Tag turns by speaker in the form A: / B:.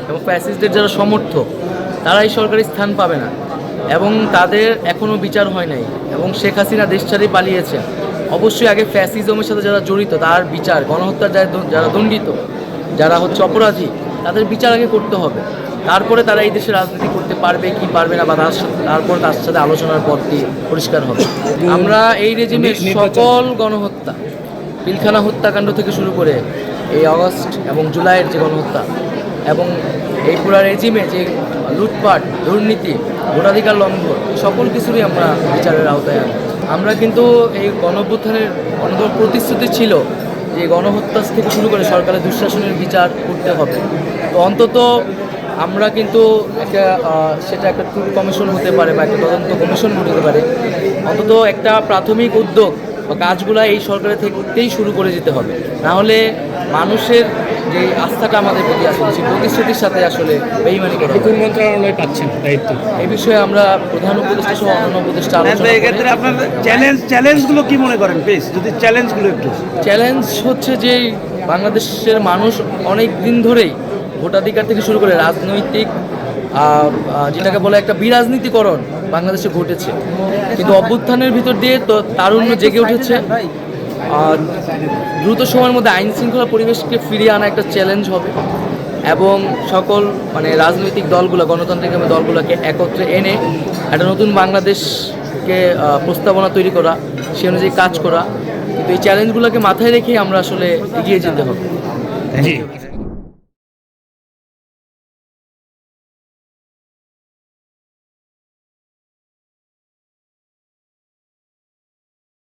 A: এবং ফ্যাসিস্টদের যারা সমর্থক তারা এই সরকারি স্থান পাবে না এবং তাদের এখনও বিচার হয় নাই এবং শেখ হাসিনা দেশ ছাড়িয়ে পালিয়েছেন। অবশ্যই আগে ফ্যাসিজমের সাথে যারা জড়িত তার বিচার, গণহত্যার যারা দণ্ডিত, যারা হচ্ছে অপরাধী, তাদের বিচার আগে করতে হবে। তারপরে তারা এই দেশে রাজনীতি করতে পারবে কি পারবে না, বা তারপর তার সাথে আলোচনার পথটি পরিষ্কার হবে। আমরা এই রেজিমের সকল গণহত্যা, পিলখানা হত্যাকাণ্ড থেকে শুরু করে এই আগস্ট এবং জুলাইয়ের যে গণহত্যা এবং এই পুরা রেজিমে যে লুটপাট, দুর্নীতি, ভোটাধিকার লঙ্ঘন, সকল কিছুরই আমরা বিচারের আওতায় আনি। আমরা কিন্তু এই গণঅভ্যুত্থানের অন্যতম প্রতিশ্রুতি ছিল যে গণহত্যা থেকে শুরু করে সরকারের দুঃশাসনের বিচার করতে হবে। তো অন্তত আমরা কিন্তু সেটা একটা ট্রুথ কমিশন হতে পারে বা একটা তদন্ত কমিশন হতে পারে, অন্তত একটা প্রাথমিক উদ্যোগ বা কাজগুলো এই সরকারের থেকেই শুরু করে যেতে হবে। নাহলে মানুষের যে আস্থাটা আমাদের প্রতি আসলে সেই প্রতিশ্রুতির সাথে আসলে বেইমানি করা।
B: কোন মন্ত্রণালয় পাচ্ছেন দায়িত্ব?
A: এই বিষয়ে আমরা প্রধান উপদেষ্টা সহ অন্য উপদেষ্টা আলোচনা
C: এক্ষেত্রে আপনার চ্যালেঞ্জগুলো কি মনে করেন প্লিজ, যদি চ্যালেঞ্জগুলো একটু।
A: চ্যালেঞ্জ হচ্ছে যে বাংলাদেশের মানুষ অনেক দিন ধরেই ভোটাধিকার থেকে শুরু করে রাজনৈতিক যেটাকে বলে একটা বিরাজনীতিকরণ বাংলাদেশে ঘটেছে, কিন্তু অভ্যুত্থানের ভিতর দিয়ে তো তারুণ্য জেগে উঠেছে। দ্রুত সময়ের মধ্যে আইন শৃঙ্খলা পরিবেশকে ফিরিয়ে আনা একটা চ্যালেঞ্জ হবে এবং সকল রাজনৈতিক দলগুলো, গণতান্ত্রিক দলগুলোকে একত্রে এনে একটা নতুন বাংলাদেশকে প্রস্তাবনা তৈরি করা, সে অনুযায়ী কাজ করা। কিন্তু এই চ্যালেঞ্জগুলোকে মাথায় রেখেই আমরা আসলে এগিয়ে যেতে হবে।
B: জি।